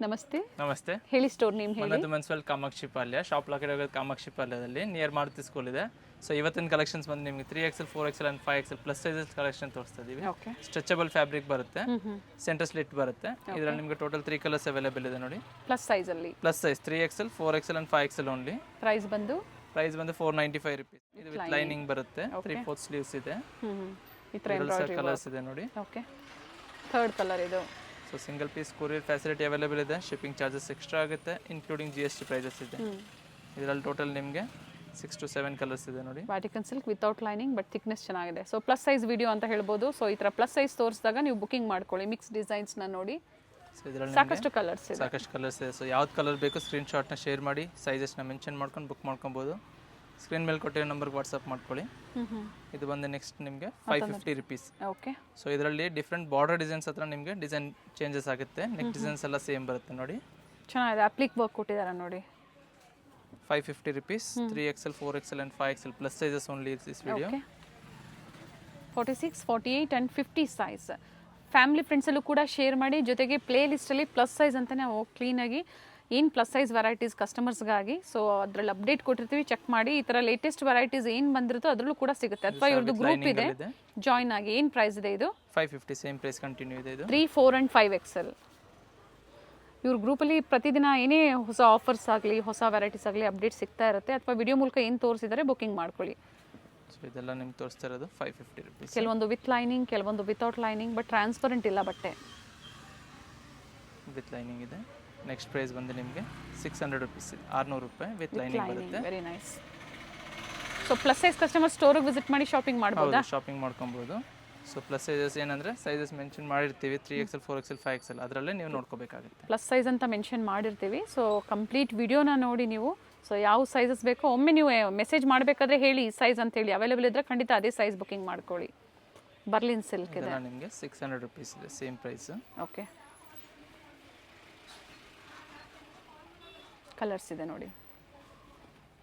ನಮಸ್ತೆ. ನಮಸ್ತೆ. ಹೇಳಿ ಸ್ಟೋರ್ ನೇಮ್ ಹೇಳಿ. ಮನದು ಮನ್ಸ್ವಲ್ ಕಾಮಾಕ್ಷಿ ಪಾಲ್ಯ ಶಾಪ್ ಲೊಕೇಟ್ ಕಾಮಾಕ್ಷಿ ಪಾಲ್ಯದಲ್ಲಿ ನಿಯರ್ ಮಾರುತಿ ಸ್ಕೂಲ್ ಇದೆ. ಸೊ ಇವತ್ತಿನ ಕಲೆಕ್ಷನ್ಸ್ ಬಂದು ನಿಮಗೆ 3XL 4XL and 5XL plus sizes collection ತೋರಿಸ್ತಾ ಇದೀವಿ. ಸ್ಟ್ರೆಚಬಲ್ ಫ್ಯಾಬ್ರಿಕ್ ಬರುತ್ತೆ, ಸೆಂಟರ್ ಸ್ಲಿಟ್ ಬರುತ್ತೆ. ಇದರಲ್ಲಿ ನಿಮಗೆ ಟೋಟಲ್ 3 ಕಲರ್ಸ್ ಅವೈಲೇಬಲ್ ಇದೆ ನೋಡಿ. ಪ್ಲಸ್ ಸೈಜ್ ಅಲ್ಲಿ plus size 3XL 4XL and 5XL only. Price ಬಂದು 495 rupees. ಇದು ವಿತ್ ಲೈನಿಂಗ್ ಬರುತ್ತೆ, 3/4 ಸ್ಲೀವ್ಸ್ ಇದೆ. ಈ ತರ ಎಂಬ್ರಾಯ್ಡರಿ ಕಲರ್ಸ್ ಇದೆ ನೋಡಿ. ಓಕೆ, ಥರ್ಡ್ ಕಲರ್ ಇದು. So single piece courier facility available ಇದೆ. ಶಿಪ್ಪಿಂಗ್ ಚಾರ್ಜಸ್ ಎಕ್ಸ್ಟ್ರಾ ಆಗುತ್ತೆ, ಇನ್ಕ್ಲೂಡಿಂಗ್ GST ಪ್ರೈಸಸ್ ಇದೆ. ಇದರಲ್ಲಿ ಟೋಟಲ್ ನಿಮಗೆ 6 to 7 ಕಲರ್ಸ್ ಇದೆ ನೋಡಿ. Vatican silk without lining but thickness ಚೆನ್ನಾಗಿದೆ. ಸೊ ಪ್ಲಸ್ ಸೈಜ್ ವಿಡಿಯೋ ಅಂತ ಹೇಳ್ಬೋದು. ಸೊ ಈ ತರ ಪ್ಲಸ್ ಸೈಜ್ ತೋರಿಸಿದಾಗ ನೀವು ಬುಕಿಂಗ್ ಮಾಡ್ಕೊಳ್ಳಿ. ಮಿಕ್ಸ್ ಡಿಸೈನ್ಸ್ ನ ನೋಡಿ. ಸೊ ಇದರಲ್ಲಿ ಸಾಕಷ್ಟು ಕಲರ್ಸ್ ಇದೆ. ಸಾಕಷ್ಟು ಕಲರ್ಸ್ ಇದೆ. ಸೊ ಯಾವ್ದು ಕಲರ್ ಬೇಕು ಸ್ಕ್ರೀನ್ ಶಾಟ್ನ ಶೇರ್ ಮಾಡಿ ಸೈಜಸ್ನ ಮೆನ್ಷನ್ ಮಾಡ್ಕೊಂಡು ಬುಕ್ ಮಾಡ್ಕೊಬೋದು. ಸ್ಕ್ರೀನ್ ಮೇಲೆ ಕೊಟ್ಟಿರೋ ನಂಬರ್ಗೆ ವಾಟ್ಸಪ್ ಮಾಡ್ಕೊಳ್ಳಿ. ಇದು ಬಂದು ನೆಕ್ಸ್ಟ್ ನಿಮಗೆ 550 rupees. ಓಕೆ. ಸೊ ಇದರಲ್ಲಿ ಡಿಫ್ರೆಂಟ್ ಬಾರ್ಡರ್ ಡಿಸೈನ್ಸ್ ಹತ್ರ ನಿಮಗೆ ಡಿಸೈನ್ ಚೇಂಜಸ್ ಆಗುತ್ತೆ. ನೆಕ್ ಡಿಸೈನ್ಸ್ ಎಲ್ಲ ಸೇಮ್ ಬರುತ್ತೆ ನೋಡಿ. ಚೆನ್ನಾಗಿದೆ, ಅಪ್ಲಿಕ್ ವರ್ಕ್ ಕೊಟ್ಟಿದ್ದಾರೆ ನೋಡಿ. 550 rupees. 3XL 4XL and 5XL plus sizes only in this video. Okay. 46, 48 and 50 size. Family ಫ್ರೆಂಡ್ಸಲ್ಲೂ ಕೂಡ ಶೇರ್ ಮಾಡಿ. ಜೊತೆಗೆ ಪ್ಲೇ ಲಿಸ್ಟಲ್ಲಿ ಪ್ಲಸ್ ಸೈಜ್ ಅಂತಲೇ ಕ್ಲೀನಾಗಿ ಏನು ಪ್ಲಸ್ ಸೈಜ್ ವೆರೈಟೀಸ್ ಕಸ್ಟಮರ್ಸ್ಗಾಗಿ ಸೊ ಅದರಲ್ಲಿ ಅಪ್ಡೇಟ್ ಕೊಟ್ಟಿರ್ತೀವಿ, ಚೆಕ್ ಮಾಡಿ. ಈ ಥರ ಲೇಟೆಸ್ಟ್ ವೆರೈಟೀಸ್ ಏನು ಬಂದಿರುತ್ತೋ ಅದರಲ್ಲೂ ಕೂಡ ಸಿಗುತ್ತೆ. ಅಥವಾ ಇವ್ರದ್ದು ಗ್ರೂಪ್ ಇದೆ, ಜಾಯ್ನ್ ಆಗಿ. ಏನು ಪ್ರೈಸ್ ಇದೆ ಇದು? 550 ಸೇಮ್ ಪ್ರೈಸ್ ಕಂಟಿನ್ಯೂ ಇದೆ. ಇದು 3, 4 and 5XL. ಇವ್ರ ಗ್ರೂಪಲ್ಲಿ ಪ್ರತಿದಿನ ಏನೇ ಹೊಸ ಆಫರ್ಸ್ ಆಗಲಿ ಹೊಸ ವೆರೈಟೀಸ್ ಆಗಲಿ ಅಪ್ಡೇಟ್ ಸಿಗ್ತಾ ಇರುತ್ತೆ. ಅಥವಾ ವಿಡಿಯೋ ಮೂಲಕ ಏನು ತೋರಿಸಿದರೆ ಬುಕಿಂಗ್ ಮಾಡ್ಕೊಳ್ಳಿ. ಸೊ ಇದೆಲ್ಲ ನಿಮ್ಗೆ ತೋರಿಸ್ತಾ ಇರೋದು 550 rupees. ಕೆಲವೊಂದು ವಿತ್ ಲೈನಿಂಗ್, ಕೆಲವೊಂದು ವಿತೌಟ್ ಲೈನಿಂಗ್, ಬಟ್ ಟ್ರಾನ್ಸ್ಪರೆಂಟ್ ಇಲ್ಲ ಬಟ್ಟೆ. ವಿತ್ ಲೈನಿಂಗ್ ಇದೆ. ನೆಕ್ಸ್ಟ್ ಪ್ರೈಸ್ ಬಂದು ನಿಮಗೆ 600 rupees, 600 ರೂಪಾಯಿ ವಿತ್ ಲೈನಿಂಗ್ ಬರುತ್ತೆ. Very nice. So plus size customer ಸ್ಟೋರಿಗೆ ವಿಸಿಟ್ ಮಾಡಿ ಶಾಪಿಂಗ್ ಮಾಡ್ಬೋದಾ? ಶಾಪಿಂಗ್ ಮಾಡ್ಕೊಬೋದು. ಸೊ ಪ್ಲಸ್ ಸೈಜಸ್ ಏನಂದರೆ ಸೈಜಸ್ ಮೆನ್ಷನ್ ಮಾಡಿರ್ತೀವಿ, 3XL 4XL 5XL ಅದರಲ್ಲೇ ನೀವು ನೋಡ್ಕೋಬೇಕಾಗುತ್ತೆ. ಪ್ಲಸ್ ಸೈಜ್ ಅಂತ ಮೆನ್ಷನ್ ಮಾಡಿರ್ತೀವಿ. ಸೊ ಕಂಪ್ಲೀಟ್ ವಿಡಿಯೋನ ನೋಡಿ ನೀವು. ಸೊ ಯಾವ ಸೈಜಸ್ ಬೇಕೋ ಒಮ್ಮೆ ನೀವು ಮೆಸೇಜ್ ಮಾಡಬೇಕಾದ್ರೆ ಹೇಳಿ ಈ ಸೈಜ್ ಅಂತ ಹೇಳಿ. ಅವೈಲೇಬಲ್ ಇದ್ದರೆ ಖಂಡಿತ ಅದೇ ಸೈಜ್ ಬುಕಿಂಗ್ ಮಾಡ್ಕೊಳ್ಳಿ. ಬರ್ಲಿನ್ ಸಿಲ್ಕ್ ಇದೆ ನಿಮಗೆ 600 rupees ಇದೆ, ಸೇಮ್ ಪ್ರೈಸ್. ಓಕೆ, ಕಲರ್ಸ್ ಇದೆ ನೋಡಿ.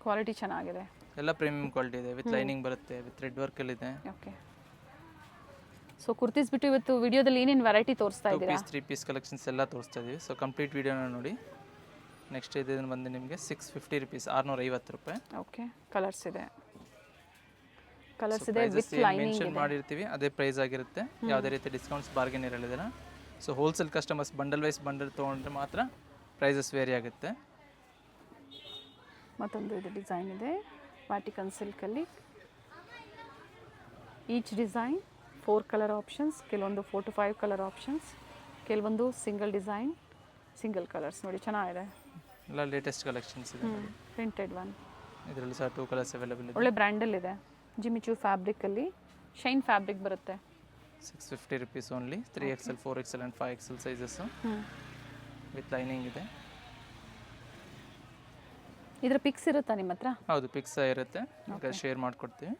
ಕ್ವಾಲಿಟಿ ಚೆನ್ನಾಗಿದೆ, ಎಲ್ಲ ಪ್ರೀಮಿಯಂ ಕ್ವಾಲಿಟಿ ಇದೆ. ವಿತ್ ಲೈನಿಂಗ್ ಬರುತ್ತೆ, ವಿತ್ ಥ್ರೆಡ್ ವರ್ಕ್ ಅಲ್ಲಿ ಇದೆ. ಓಕೆ. ಸೊ ಕುರ್ತೀಸ್ ಬಿಟ್ಟು ಇವತ್ತು ವಿಡಿಯೋದಲ್ಲಿ ಏನೇನು ವೆರೈಟಿ ತೋರಿಸ್ತಾ ಇದ್ದೀರಾ? 3 ಪೀಸ್ ಕಲೆಕ್ಷನ್ಸ್ ಎಲ್ಲ ತೋರಿಸ್ತಾ ಇದೀವಿ. ಸೊ ಕಂಪ್ಲೀಟ್ ವಿಡಿಯೋನ ನೋಡಿ. ನೆಕ್ಸ್ಟ್ ಇದು ಬಂದು ನಿಮಗೆ 650 rupees, 650 ರೂಪಾಯಿ. ಓಕೆ, ಕಲರ್ಸ್ ಇದೆ, ಕಲರ್ಸ್ ಇದೆ ವಿತ್ ಲೈನಿಂಗ್ ಮೆನ್ಷನ್ ಮಾಡಿರ್ತೀವಿ, ಅದೇ ಪ್ರೈಸ್ ಆಗಿರುತ್ತೆ. ಯಾವುದೇ ರೀತಿ ಡಿಸ್ಕೌಂಟ್ಸ್ ಬಾರ್ಗೇನ್ ಇರಲಿಲ್ಲ. So wholesale customers bundle wise bundle ತೊಗೊಂಡ್ರೆ ಮಾತ್ರ ಪ್ರೈಸಸ್ ವೇರಿ ಆಗುತ್ತೆ. ಮತ್ತೊಂದು ಇದು ಡಿಸೈನ್ ಇದೆ ವ್ಯಾಟಿಕನ್ ಸಿಲ್ಕಲ್ಲಿ. ಈಚ್ ಡಿಸೈನ್ 4 ಕಲರ್ ಆಪ್ಷನ್ಸ್, ಕೆಲವೊಂದು 4 to 5 ಕಲರ್ ಆಪ್ಷನ್ಸ್, ಕೆಲವೊಂದು ಸಿಂಗಲ್ ಡಿಸೈನ್, ಸಿಂಗಲ್ ಕಲರ್ಸ್ ನೋಡಿ. ಚೆನ್ನಾಗಿದೆ, ಎಲ್ಲ ಲೇಟೆಸ್ಟ್ ಕಲೆಕ್ಷನ್ಸ್ ಇದೆ. Printed one. ಇದರಲ್ಲಿ ಸಹ 2 ಕಲರ್ಸ್ ಅವೈಲೇಬಲ್ ಇದೆ. ಒಳ್ಳೆ ಬ್ರ್ಯಾಂಡಲ್ಲಿದೆ. ಜಿಮಿಚೂ ಫ್ಯಾಬ್ರಿಕಲ್ಲಿ ಶೈನ್ ಫ್ಯಾಬ್ರಿಕ್ ಬರುತ್ತೆ. 650 rupees only. 3XL 4XL and 5XL sizes with lining ಇದೆ. ಇದರ ಪಿಕ್ಸ್ ಇರುತ್ತಾ ನಿಮ್ಮ ಹತ್ರ? ಹೌದು, ಪಿಕ್ಸ್ ಇರುತ್ತೆ, ಈಗ ಶೇರ್ ಮಾಡಿಕೊಡ್ತೀವಿ.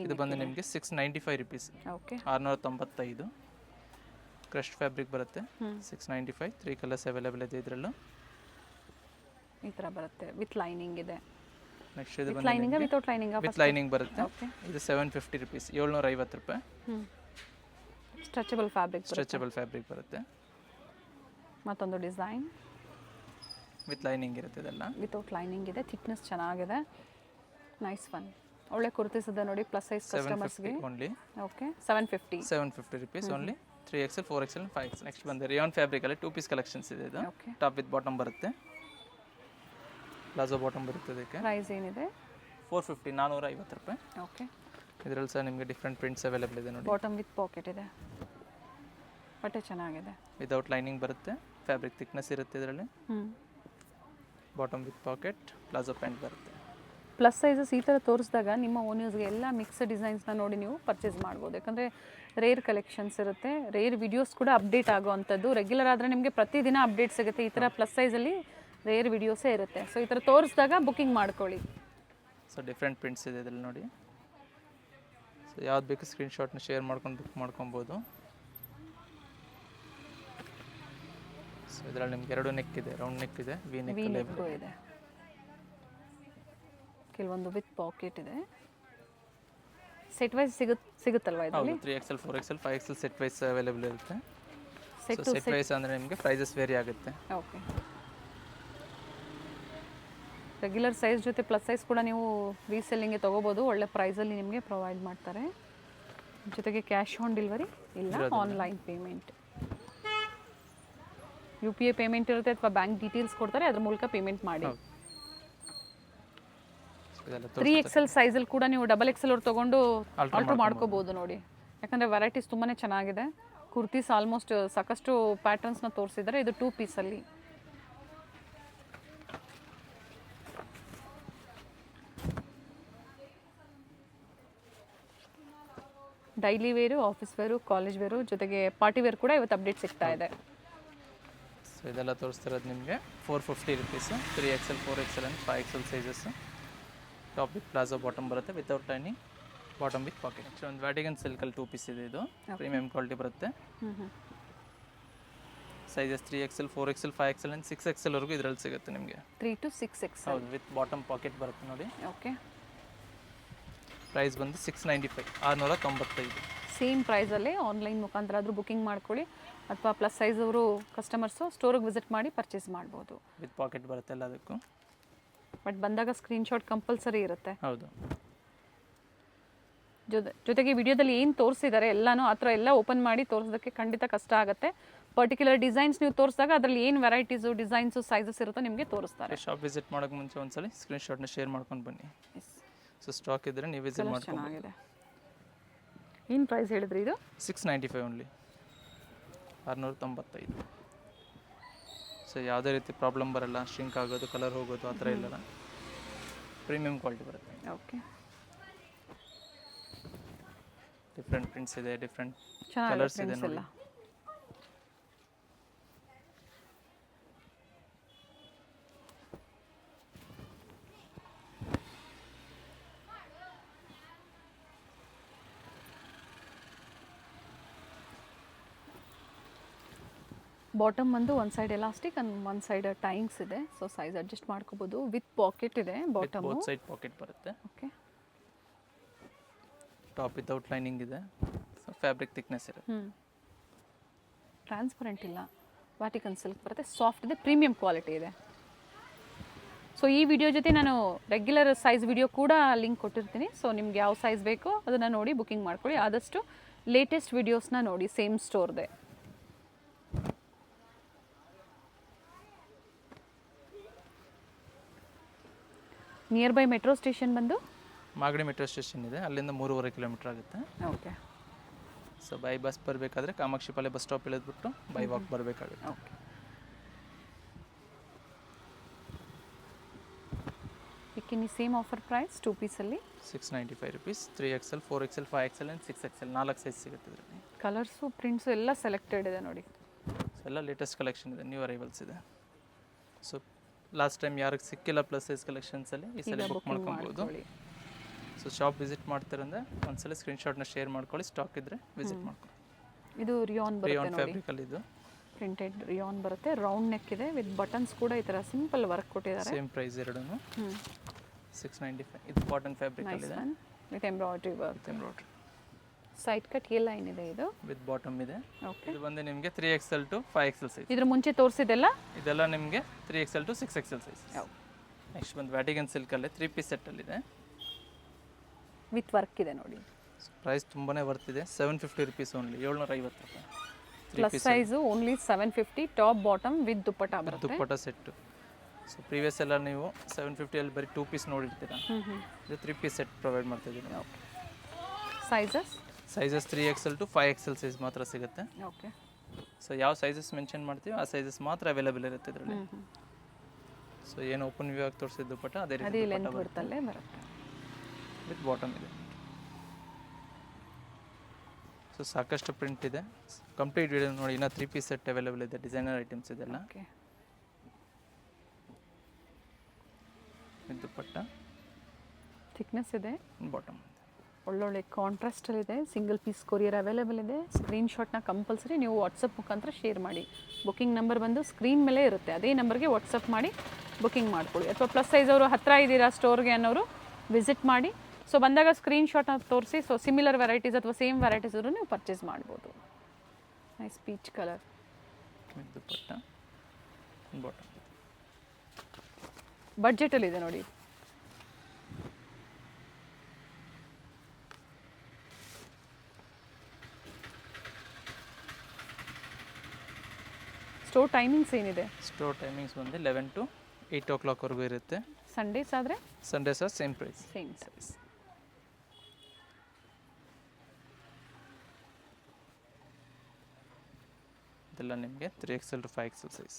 ಇದು ಬಂದು ನಿಮಗೆ 695 rupees. ಓಕೆ, 695. ಕ್ರಶ್ ಫ್ಯಾಬ್ರಿಕ್ ಬರುತ್ತೆ. 695. 3 ಕಲರ್ಸ್ ಅವೈಲೇಬಲ್ ಇದೆ ಇದರಲ್ಲೂ. ಈ ಥರ ಬರುತ್ತೆ, ವಿತ್ ಲೈನಿಂಗ್ ಇದೆ. ನೆಕ್ಸ್ಟ್ ಇದು ಬಂದು lining without lining? With lining ಬರುತ್ತೆ. ಇದು 750 rupees, 750 ರೂಪಾಯಿ. ಸ್ಟ್ರೆಚಬಲ್ ಫ್ಯಾಬ್ರಿಕ್, ಸ್ಟ್ರೆಚಬಲ್ ಫ್ಯಾಬ್ರಿಕ್ ಬರುತ್ತೆ. ಮತ್ತೊಂದು ಡಿಸೈನ್ ವಿತ್ ಲೈನಿಂಗ್ ಇರುತ್ತೆ. ಇದೆಲ್ಲ ವಿತೌಟ್ ಲೈನಿಂಗ್ ಇದೆ. ಥಿಕ್ನೆಸ್ ಚೆನ್ನಾಗಿದೆ, ನೈಸ್ ಒನ್. ಒಳ್ಳೆ ಕುರ್ತೀಸ್ ಇದೆ ನೋಡಿ ಪ್ಲಸ್ ಸೈಜ್ ಕಸ್ಟಮರ್ಸ್ಗೆ only. Okay, 750 rupees only. 3XL 4XL and 5XL. Next ಬಂದು ರಿಯಾನ್ ಫ್ಯಾಬ್ರಿಕ್ ಅಲ್ಲಿ 2 ಪೀಸ್ ಕಲೆಕ್ಷನ್ಸ್ ಇದೆ. ಇದು ಟಾಪ್ ವಿತ್ ಬಾಟಮ್ ಬರುತ್ತೆ, ಪ್ಲಾಜೋ ಬಾಟಮ್ ಬರುತ್ತೆ. ಇದಕ್ಕೆ ಪ್ರೈಸ್ ಏನಿದೆ? 450, 450 ರೂಪಾಯಿ. ಓಕೆ, ಇದರಲ್ಲಿ ಸಹ ನಿಮಗೆ ಡಿಫ್ರೆಂಟ್ ಪ್ರಿಂಟ್ಸ್ ಅವೈಲೇಬಲ್ ಇದೆ ನೋಡಿ. ಬಾಟಮ್ ವಿತ್ ಪಾಕೆಟ್ ಇದೆ, ಬಟ್ಟೆ ಚೆನ್ನಾಗಿದೆ. ವಿದೌಟ್ ಲೈನಿಂಗ್ ಬರುತ್ತೆ, ಫ್ಯಾಬ್ರಿಕ್ ಥಿಕ್ನೆಸ್ ಇರುತ್ತೆ ಇದರಲ್ಲಿ. Bottom with packet, palazzo pant ಬರುತ್ತೆ. ಪ್ಲಸ್ ಸೈಜಸ್ ಈ ಥರ ತೋರಿಸಿದಾಗ ನಿಮ್ಮ ಓನ್ ಯೂಸ್ಗೆ ಎಲ್ಲ ಮಿಕ್ಸ್ ಡಿಸೈನ್ಸ್ನ ನೋಡಿ ನೀವು ಪರ್ಚೇಸ್ ಮಾಡ್ಬೋದು. ಯಾಕಂದರೆ ರೇರ್ ಕಲೆಕ್ಷನ್ಸ್ ಇರುತ್ತೆ, ರೇರ್ ವಿಡಿಯೋಸ್ ಕೂಡ ಅಪ್ಡೇಟ್ ಆಗೋವಂಥದ್ದು. ರೆಗ್ಯುಲರ್ ಆದರೆ ನಿಮಗೆ ಪ್ರತಿದಿನ ಅಪ್ಡೇಟ್ ಸಿಗುತ್ತೆ. ಈ ಥರ ಪ್ಲಸ್ ಸೈಜಲ್ಲಿ ರೇರ್ ವಿಡಿಯೋಸೇ ಇರುತ್ತೆ. ಸೊ ಈ ಥರ ತೋರಿಸಿದಾಗ ಬುಕಿಂಗ್ ಮಾಡ್ಕೊಳ್ಳಿ. ಸೊ ಡಿಫ್ರೆಂಟ್ ಪ್ರಿಂಟ್ಸ್ ಇದೆ ಇದರಲ್ಲಿ ನೋಡಿ. ಸೊ ಯಾವ್ದು ಬೇಕು ಸ್ಕ್ರೀನ್ಶಾಟ್ನ ಶೇರ್ ಮಾಡ್ಕೊಂಡು ಬುಕ್ ಮಾಡ್ಕೊಬೋದು. ಸೊ ಇದರಲ್ಲಿ ನಿಮ್ಗೆ 2 ನೆಕ್ ಇದೆ, ರೌಂಡ್ ನೆಕ್ ಇದೆ, ವಿ ನೆಕ್ ಇದೆ. ಕೆಲವೊಂದು ವಿತ್ ಪಾಕೆಟ್ ಇದೆ. ಸೆಟ್ ವೈಸ್ ಸಿಗುತ್ತಲ್ವಾ ಇದರಲ್ಲಿ? 3XL 4XL 5XL set wise available ಇರುತ್ತೆ. ಸೆಟ್ ಸೊ ಸೆಟ್ ವೈಸ್ ಅಂದರೆ ನಿಮಗೆ ಪ್ರೈಸಸ್ ವೇರಿ ಆಗುತ್ತೆ. ಓಕೆ. ರೆಗ್ಯುಲರ್ ಸೈಜ್ ಜೊತೆ ಪ್ಲಸ್ ಸೈಜ್ ಕೂಡ ನೀವು ರೀಸೆಲ್ಲಿಂಗ್ಗೆ ತೊಗೋಬೋದು. ಒಳ್ಳೆ ಪ್ರೈಸಲ್ಲಿ ನಿಮಗೆ ಪ್ರೊವೈಡ್ ಮಾಡ್ತಾರೆ. ಜೊತೆಗೆ ಕ್ಯಾಶ್ ಆನ್ ಡೆಲಿವರಿ ಇಲ್ಲ, ಆನ್ಲೈನ್ ಪೇಮೆಂಟ್. UPI ಪೇಮೆಂಟ್ ಇರುತ್ತೆ ಅಥವಾ ಬ್ಯಾಂಕ್ ಡೀಟೇಲ್ಸ್ ಕೊಡ್ತಾರೆ, ಅದ್ರ ಮೂಲಕ ಪೇಮೆಂಟ್ ಮಾಡಿ. 3XL ಸೈಜಲ್ಲಿ ಕೂಡ ನೀವು XXL ಅವ್ರು ತೊಗೊಂಡು ಆಲ್ಟ್ರ್ ಮಾಡ್ಕೋಬೋದು ನೋಡಿ. ಯಾಕಂದರೆ ವೆರೈಟೀಸ್ ತುಂಬಾ ಚೆನ್ನಾಗಿದೆ. ಕುರ್ತೀಸ್ ಆಲ್ಮೋಸ್ಟ್ ಸಾಕಷ್ಟು ಪ್ಯಾಟರ್ನ್ಸ್ನ ತೋರಿಸಿದ್ದಾರೆ. ಇದು 2 ಪೀಸಲ್ಲಿ. Daily wear, office wear, college wear, ಜೊತೆಗೆ ಪಾರ್ಟಿ ವೇರ್ ಕೂಡ ಇವತ್ತು ಅಪ್ಡೇಟ್ ಸಿಗ್ತಾ ಇದೆ. ಸೊ ಇದೆಲ್ಲ ತೋರಿಸ್ತಿರೋದು ನಿಮಗೆ 450 rupees. 3XL, 4XL and 5XL sizes. Top with palazzo bottom ಬರುತ್ತೆ, without lining, bottom with pocket. ಒಂದು ವ್ಯಾಟಿಗನ್ ಸಿಲ್ಕಲ್ಲಿ 2 ಪೀಸ್ ಇದೆ. ಇದು ಪ್ರೀಮಿಯಂ ಕ್ವಾಲಿಟಿ ಬರುತ್ತೆ. Sizes 3XL, 4XL, 5XL and 6XL ವರೆಗೂ ಇದರಲ್ಲಿ ಸಿಗುತ್ತೆ ನಿಮಗೆ. 3 to 6XL. ಹೌದು, ವಿತ್ ಬಾಟಮ್ ಪಾಕೆಟ್ ಬರುತ್ತೆ ನೋಡಿ. ಓಕೆ. ಪ್ರೈಸ್ ಬಂದು 695, 695. ಸೇಮ್ ಪ್ರೈಸಲ್ಲಿ ಆನ್ಲೈನ್ ಮುಖಾಂತರ ಆದರೂ ಬುಕ್ಕಿಂಗ್ ಮಾಡ್ಕೊಳ್ಳಿ, ಅಥವಾ ಪ್ಲಸ್ ಸೈಜ್ ಅವರು ಕಸ್ಟಮರ್ಸು ಸ್ಟೋರಿಗೆ ವಿಸಿಟ್ ಮಾಡಿ ಪರ್ಚೇಸ್ ಮಾಡ್ಬೋದು. ವಿತ್ ಪಾಕೆಟ್ ಬರುತ್ತೆ ಎಲ್ಲದಕ್ಕೂ. ಬಟ್ ಬಂದಾಗ ಸ್ಕ್ರೀನ್ಶಾಟ್ ಕಂಪಲ್ಸರಿ ಇರುತ್ತೆ. ಹೌದು. ಜೊತೆಗೆ ವಿಡಿಯೋದಲ್ಲಿ ಏನು ತೋರಿಸಿದ್ದಾರೆ ಎಲ್ಲನೂ ಆ ಥರ ಎಲ್ಲ ಓಪನ್ ಮಾಡಿ ತೋರಿಸೋದಕ್ಕೆ ಖಂಡಿತ ಕಷ್ಟ ಆಗುತ್ತೆ. ಪರ್ಟಿಕ್ಯುಲರ್ ಡಿಸೈನ್ಸ್ ನೀವು ತೋರಿಸಿದಾಗ ಅದರಲ್ಲಿ ಏನು ವೆರೈಟೀಸು, ಡಿಸೈನ್ಸು, ಸೈಜಸ್ ಇರುತ್ತೋ ನಿಮಗೆ ತೋರಿಸ್ತಾರೆ. ಶಾಪ್ ವಿಸಿಟ್ ಮಾಡೋಕ್ಕೆ ಮುಂಚೆ ಒಂದ್ಸಲಿ ಸ್ಕ್ರೀನ್ಶಾಟ್ನ ಶೇರ್ ಮಾಡ್ಕೊಂಡು ಬನ್ನಿ. ಸೊ ಸ್ಟಾಕ್ ಇದ್ದರೆ ನೀವು ವಿಸಿಟ್ ಮಾಡ್ಕೊಂಡು. ಚೆನ್ನಾಗಿದೆ. ಏನು ಪ್ರೈಸ್ ಹೇಳಿದ್ರಿ ಇದು? 695 ಓನ್ಲಿ, 695. ಸೊ ಯಾವುದೇ ರೀತಿ ಪ್ರಾಬ್ಲಮ್ ಬರಲ್ಲ, ಶ್ರಿಂಕ್ ಆಗೋದು, ಕಲರ್ ಹೋಗೋದು ಆ ಥರ ಇಲ್ಲಲ್ಲ. ಪ್ರೀಮಿಯಂ ಕ್ವಾಲಿಟಿ ಬರುತ್ತೆ. ಓಕೆ. ಡಿಫ್ರೆಂಟ್ ಪ್ರಿಂಟ್ಸ್ ಇದೆ, ಡಿಫ್ರೆಂಟ್ ಕಲರ್ಸ್ ಇದೆ ನೋಡಿ. ಬಾಟಮ್ ಬಂದು ಒಂದು ಸೈಡ್ ಎಲಾಸ್ಟಿಕ್ ಅಂಡ್ ಒಂದು ಸೈಡ್ ಟೈಂಗ್ಸ್ ಇದೆ. ಸೊ ಸೈಜ್ ಅಡ್ಜಸ್ಟ್ ಮಾಡ್ಕೋಬೋದು. ವಿತ್ ಪಾಕೆಟ್ ಇದೆ ಬಾಟಮ್. ಬೋತ್ ಸೈಡ್ ಪಾಕೆಟ್ ಬರುತ್ತೆ. ಓಕೆ. ಟಾಪ್ ವಿತೌಟ್ ಲೈನಿಂಗ್ ಇದೆ. ಸೊ ಫ್ಯಾಬ್ರಿಕ್ ಥಿಕ್ನೆಸ್ ಇರುತ್ತೆ. ಟ್ರಾನ್ಸ್ಪರೆಂಟ್ ಇಲ್ಲ, ವ್ಯಾಟಿಕನ್ ಸಿಲ್ಕ್ ಬರುತ್ತೆ, ಸಾಫ್ಟ್ ಇದೆ, ಪ್ರೀಮಿಯಂ ಕ್ವಾಲಿಟಿ ಇದೆ. ಸೊ ಈ ವಿಡಿಯೋ ಜೊತೆ ನಾನು ರೆಗ್ಯುಲರ್ ಸೈಜ್ ವಿಡಿಯೋ ಕೂಡ ಲಿಂಕ್ ಕೊಟ್ಟಿರ್ತೀನಿ. ಸೊ ನಿಮ್ಗೆ ಯಾವ ಸೈಜ್ ಬೇಕೋ ಅದನ್ನು ನೋಡಿ ಬುಕ್ಕಿಂಗ್ ಮಾಡ್ಕೊಳ್ಳಿ. ಆದಷ್ಟು ಲೇಟೆಸ್ಟ್ ವಿಡಿಯೋಸ್ನ ನೋಡಿ ಸೇಮ್ ಸ್ಟೋರ್ದೆ. ನಿಯರ್ ಬೈ ಮೆಟ್ರೋ ಸ್ಟೇಷನ್ ಬಂದು ಮಾಗಡಿ ಮೆಟ್ರೋ ಸ್ಟೇಷನ್ ಇದೆ, ಅಲ್ಲಿಂದ 3.5 ಕಿಲೋಮೀಟರ್ ಆಗುತ್ತೆ. ಓಕೆ. ಸೊ ಬೈ ಬಸ್ ಬರಬೇಕಾದ್ರೆ ಕಾಮಾಕ್ಷಿ ಪಾಳ್ಯ ಬಸ್ ಸ್ಟಾಪ್ ಇಳಿದ್ಬಿಟ್ಟು ಬೈ ವಾಕ್ ಬರಬೇಕಾಗುತ್ತೆ. Okay. Bikini same offer price 2 ಪೀಸಲ್ಲಿ 695 rupees. 3XL, 4XL, 5XL and 6XL 4 size ಸಿಗುತ್ತೆ ಇದರಲ್ಲಿ. ಕಲರ್ಸು, ಪ್ರಿಂಟ್ಸು ಎಲ್ಲ ಸೆಲೆಕ್ಟೆಡ್ ಇದೆ ನೋಡಿ. ಸೊ ಎಲ್ಲ ಲೇಟೆಸ್ಟ್ ಕಲೆಕ್ಷನ್ ಇದೆ, ನ್ಯೂ ಅರೈವಲ್ಸ್ ಇದೆ. ಸೊ ಲಾಸ್ಟ್ ಟೈಮ್ ಯಾರಿಗೆ ಸಿಕ್ಕಿಲ್ಲ ಪ್ಲಸ್ ಸೈಜ್ ಕಲೆಕ್ಷನ್ಸಲ್ಲಿ ಈ ಸಲ ಬುಕ್ ಮಾಡ್ಕೊಬೋದು. ಸೊ ಶಾಪ್ ವಿಸಿಟ್ ಮಾಡ್ತಾರಂದ್ರೆ ಒಂದ್ಸಲ ಸ್ಕ್ರೀನ್ಶಾಟ್ನ ಶೇರ್ ಮಾಡ್ಕೊಳ್ಳಿ. ಸ್ಟಾಕ್ ಇದ್ದರೆ ವಿಸಿಟ್ ಮಾಡ್ಕೊಳ್ಳಿ. ಇದು ರಿಯಾನ್ ಬರುತ್ತೆ ನೋಡಿ, ಫ್ಯಾಬ್ರಿಕಲ್ಲಿ ಇದು ಪ್ರಿಂಟೆಡ್ ರಿಯಾನ್ ಬರುತ್ತೆ. ರೌಂಡ್ ನೆಕ್ ಇದೆ, ವಿತ್ ಬಟನ್ಸ್ ಕೂಡ ಈ ಥರ ಸಿಂಪಲ್ ವರ್ಕ್ ಕೊಟ್ಟಿದ್ದಾರೆ. ಸೇಮ್ ಪ್ರೈಸ್ ಎರಡೂ 695. ಇದು ಕಾಟನ್ ಫ್ಯಾಬ್ರಿಕಲ್ಲಿ ಇದೆ, with embroidery work. Embroidery side cut ಎಲ್ಲ ಏನಿದೆ ಇದು ವಿತ್ ಬಾಟಮ್ ಇದೆ. ಓಕೆ. ಇದು ಬಂದು ನಿಮಗೆ 3XL to 5XL ಸೈಜ್. ಇದ್ರ ಮುಂಚೆ ತೋರಿಸಿದೆಲ್ಲ ಇದೆಲ್ಲ ನಿಮಗೆ 3XL to 6XL size. Next ಬಂದು ವ್ಯಾಟಿಗನ್ ಸಿಲ್ಕಲ್ಲಿ 3 ಪೀಸ್ ಸೆಟ್ಟಲ್ಲಿದೆ, ವಿತ್ ವರ್ಕ್ ಇದೆ ನೋಡಿ. ಪ್ರೈಸ್ ತುಂಬಾನೇ ಬರ್ತಿದೆ. 750 ರುಪೀಸ್ ಓನ್ಲಿ, 750 ರೂಪಾಯಿ. Plus size only 750. Top bottom with dupatta ಬರುತ್ತೆ. ದುಪ್ಪಟ್ಟ ಸೆಟ್ಟು. ಸೊ ಪ್ರೀವಿಯಸ್ ಎಲ್ಲ ನೀವು 750 ಅಲ್ಲಿ ಬರೀ 2 ಪೀಸ್ ನೋಡಿರ್ತೀರಾ. ಇದು 3 ಪೀಸ್ ಸೆಟ್ ಪ್ರೊವೈಡ್ ಮಾಡ್ತಿದ್ದೀವಿ. Okay. Sizes 3XL to 5XL size ಮಾತ್ರ ಸಿಗುತ್ತೆ. ಓಕೆ. ಸೊ ಯಾವ ಸೈಜಸ್ ಮೆನ್ಷನ್ ಮಾಡ್ತೀವಿ ಆ ಸೈಜಸ್ ಮಾತ್ರ ಅವೈಲೇಬಲ್ ಇರುತ್ತೆ ಇದರಲ್ಲಿ. ಸೊ ಏನು ಓಪನ್ ವ್ಯೂ ಆಗಿ ತೋರಿಸಿದ್ದು ದುಪ್ಪಟ್ಟ ಅದೇ ರೀತಿ ಲೆಂತ್ ಬರ್ತಲ್ಲೇ ಬರುತ್ತೆ, ವಿತ್ ಬಾಟಮ್ ಇದೆ. ಸೊ ಸಾಕಷ್ಟು ಪ್ರಿಂಟ್ ಇದೆ. ಕಂಪ್ಲೀಟ್ ವಿಡಿಯೋ ನೋಡಿ. ಇನ್ನೂ 3 ಪೀಸ್ ಸೆಟ್ ಅವೈಲೇಬಲ್ ಇದೆ, ಡಿಸೈನರ್ ಐಟಮ್ಸ್ ಇದೆಲ್ಲ. ಓಕೆ. ವಿತ್ ದುಪ್ಪಟ್ಟ, ಥಿಕ್ನೆಸ್ ಇದೆ, ಬಾಟಮ್. ಒಳ್ಳೊಳ್ಳೆ ಕಾಂಟ್ರಾಸ್ಟಲ್ಲಿದೆ. ಸಿಂಗಲ್ ಪೀಸ್ ಕೊರಿಯರ್ ಅವೈಲೇಬಲ್ ಇದೆ. ಸ್ಕ್ರೀನ್ಶಾಟ್ನ ಕಂಪಲ್ಸರಿ ನೀವು ವಾಟ್ಸಪ್ ಮುಖಾಂತರ ಶೇರ್ ಮಾಡಿ. ಬುಕ್ಕಿಂಗ್ ನಂಬರ್ ಬಂದು ಸ್ಕ್ರೀನ್ ಮೇಲೆ ಇರುತ್ತೆ, ಅದೇ ನಂಬರ್ಗೆ ವಾಟ್ಸಪ್ ಮಾಡಿ ಬುಕ್ಕಿಂಗ್ ಮಾಡ್ಕೊಳ್ಳಿ. ಅಥವಾ ಪ್ಲಸ್ ಸೈಜ್ ಅವರು ಹತ್ತಿರ ಇದ್ದೀರಾ ಸ್ಟೋರ್ಗೆ ಅನ್ನೋರು ವಿಸಿಟ್ ಮಾಡಿ. ಸೊ ಬಂದಾಗ ಸ್ಕ್ರೀನ್ಶಾಟ್ನ ತೋರಿಸಿ. ಸೊ ಸಿಮಿಲರ್ ವೆರೈಟೀಸ್ ಅಥವಾ ಸೇಮ್ ವೆರೈಟೀಸ್ ಅವರು ನೀವು ಪರ್ಚೇಸ್ ಮಾಡ್ಬೋದು. Nice peach colour. With dupatta bottom. ಬಡ್ಜೆಟಲ್ಲಿದೆ ನೋಡಿ. ಸ್ಟೋರ್ ಟೈಮಿಂಗ್ಸ್ ಏನಿದೆ? ಸ್ಟೋರ್ ಟೈಮಿಂಗ್ಸ್ ಬಂದು 11 to 8 o'clock ವರೆಗೂ ಇರುತ್ತೆ. ಸಂಡೇಸ್ ಆದರೆ Sundays same price. Same size. ಇದೆಲ್ಲ ನಿಮಗೆ 3XL to 5XL size.